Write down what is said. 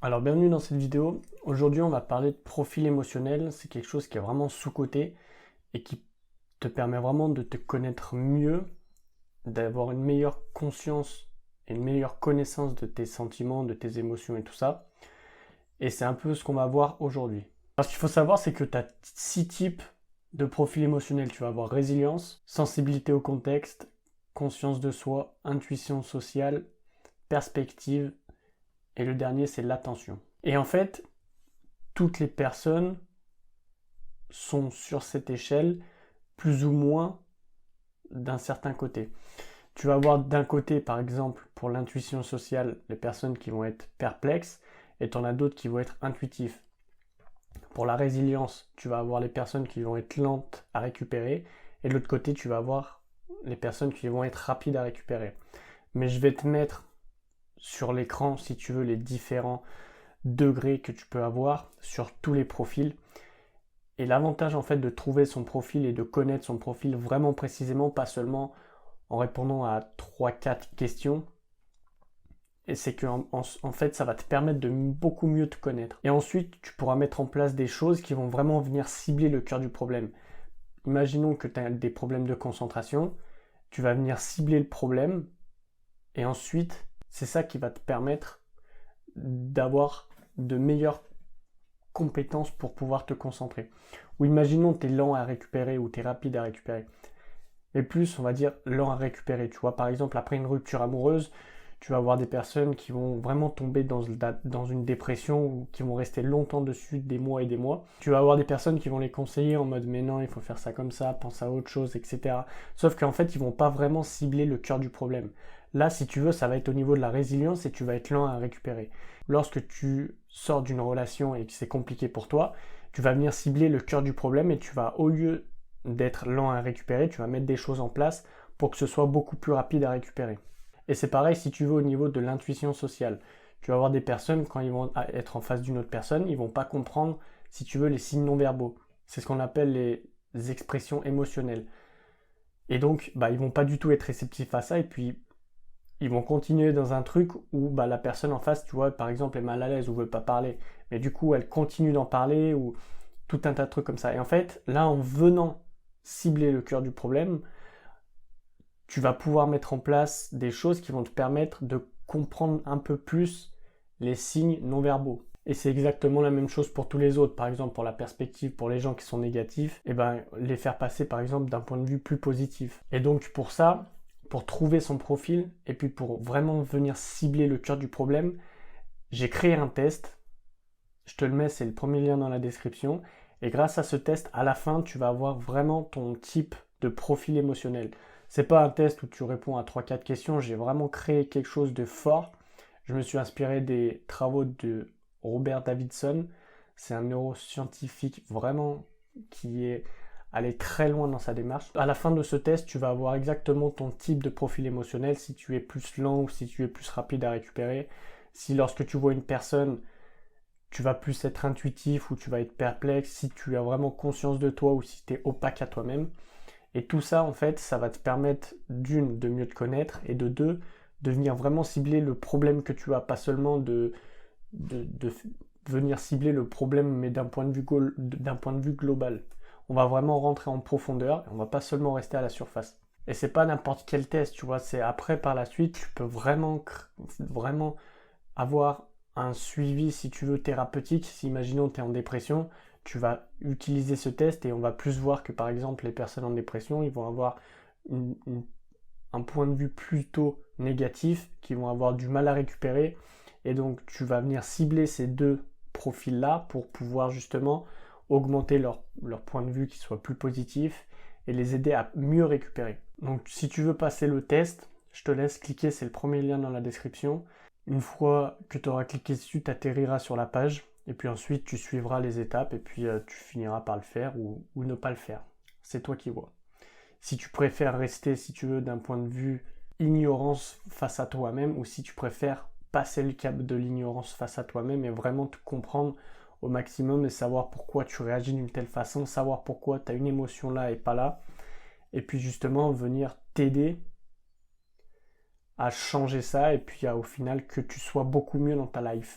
Alors bienvenue dans cette vidéo. Aujourd'hui on va parler de profil émotionnel. C'est quelque chose qui est vraiment sous-coté et qui te permet vraiment de te connaître mieux, d'avoir une meilleure conscience et une meilleure connaissance de tes sentiments, de tes émotions et tout ça. Et c'est un peu ce qu'on va voir aujourd'hui. Alors ce qu'il faut savoir, c'est que tu as 6 types de profil émotionnel. Tu vas avoir résilience, sensibilité au contexte, conscience de soi, intuition sociale, perspective, et le dernier, c'est l'attention. Et en fait, toutes les personnes sont sur cette échelle plus ou moins d'un certain côté. Tu vas avoir d'un côté, par exemple, pour l'intuition sociale, les personnes qui vont être perplexes, et tu en as d'autres qui vont être intuitifs. Pour la résilience, tu vas avoir les personnes qui vont être lentes à récupérer, et de l'autre côté, tu vas avoir les personnes qui vont être rapides à récupérer. Mais je vais te mettre sur l'écran, si tu veux, les différents degrés que tu peux avoir sur tous les profils. Et l'avantage en fait de trouver son profil et de connaître son profil vraiment précisément, pas seulement en répondant à 3-4 questions, et c'est que en fait ça va te permettre de beaucoup mieux te connaître. Et ensuite tu pourras mettre en place des choses qui vont vraiment venir cibler le cœur du problème. Imaginons que tu as des problèmes de concentration, tu vas venir cibler le problème, et ensuite c'est ça qui va te permettre d'avoir de meilleures compétences pour pouvoir te concentrer. Ou imaginons que tu es lent à récupérer ou tu es rapide à récupérer. Mais plus, on va dire, lent à récupérer. Tu vois, par exemple, après une rupture amoureuse, tu vas avoir des personnes qui vont vraiment tomber dans une dépression ou qui vont rester longtemps dessus, des mois et des mois. Tu vas avoir des personnes qui vont les conseiller en mode mais non, il faut faire ça comme ça, pense à autre chose, etc. Sauf qu'en fait, ils vont pas vraiment cibler le cœur du problème. Là, si tu veux, ça va être au niveau de la résilience et tu vas être lent à récupérer. Lorsque tu sors d'une relation et que c'est compliqué pour toi, tu vas venir cibler le cœur du problème et tu vas, au lieu d'être lent à récupérer, tu vas mettre des choses en place pour que ce soit beaucoup plus rapide à récupérer. Et c'est pareil si tu veux au niveau de l'intuition sociale. Tu vas avoir des personnes, quand ils vont être en face d'une autre personne, ils vont pas comprendre, si tu veux, les signes non verbaux. C'est ce qu'on appelle les expressions émotionnelles. Et donc, ils vont pas du tout être réceptifs à ça et puis ils vont continuer dans un truc où la personne en face, tu vois, par exemple, est mal à l'aise ou veut pas parler. Mais du coup, elle continue d'en parler ou tout un tas de trucs comme ça. Et en fait, là, en venant cibler le cœur du problème, tu vas pouvoir mettre en place des choses qui vont te permettre de comprendre un peu plus les signes non verbaux. Et c'est exactement la même chose pour tous les autres. Par exemple, pour la perspective, pour les gens qui sont négatifs, les faire passer par exemple d'un point de vue plus positif. Et donc pour ça, pour trouver son profil et puis pour vraiment venir cibler le cœur du problème, j'ai créé un test. Je te le mets, c'est le premier lien dans la description. Et grâce à ce test, à la fin, tu vas avoir vraiment ton type de profil émotionnel. C'est pas un test où tu réponds à 3-4 questions. J'ai vraiment créé quelque chose de fort. Je me suis inspiré des travaux de Robert Davidson. C'est un neuroscientifique vraiment qui est allé très loin dans sa démarche. À la fin de ce test, tu vas avoir exactement ton type de profil émotionnel, si tu es plus lent ou si tu es plus rapide à récupérer. Si lorsque tu vois une personne, tu vas plus être intuitif ou tu vas être perplexe, si tu as vraiment conscience de toi ou si tu es opaque à toi-même. Et tout ça, en fait, ça va te permettre d'une, de mieux te connaître et de deux, de venir vraiment cibler le problème que tu as, pas seulement de venir cibler le problème, mais d'un point de vue global. On va vraiment rentrer en profondeur et on va pas seulement rester à la surface. Et c'est pas n'importe quel test, tu vois, c'est après par la suite, tu peux vraiment avoir un suivi, si tu veux, thérapeutique. Si imaginons tu es en dépression, tu vas utiliser ce test et on va plus voir que par exemple les personnes en dépression, ils vont avoir un point de vue plutôt négatif, qui vont avoir du mal à récupérer. Et donc tu vas venir cibler ces deux profils-là pour pouvoir justement augmenter leur point de vue qui soit plus positif et les aider à mieux récupérer. Donc si tu veux passer le test, je te laisse cliquer, c'est le premier lien dans la description. Une fois que tu auras cliqué dessus, tu atterriras sur la page et puis ensuite tu suivras les étapes et puis tu finiras par le faire ou ne pas le faire. C'est toi qui vois. Si tu préfères rester, si tu veux, d'un point de vue ignorance face à toi-même ou si tu préfères passer le cap de l'ignorance face à toi-même et vraiment te comprendre au maximum et savoir pourquoi tu réagis d'une telle façon, savoir pourquoi tu as une émotion là et pas là, et puis justement venir t'aider à changer ça et puis au final que tu sois beaucoup mieux dans ta life.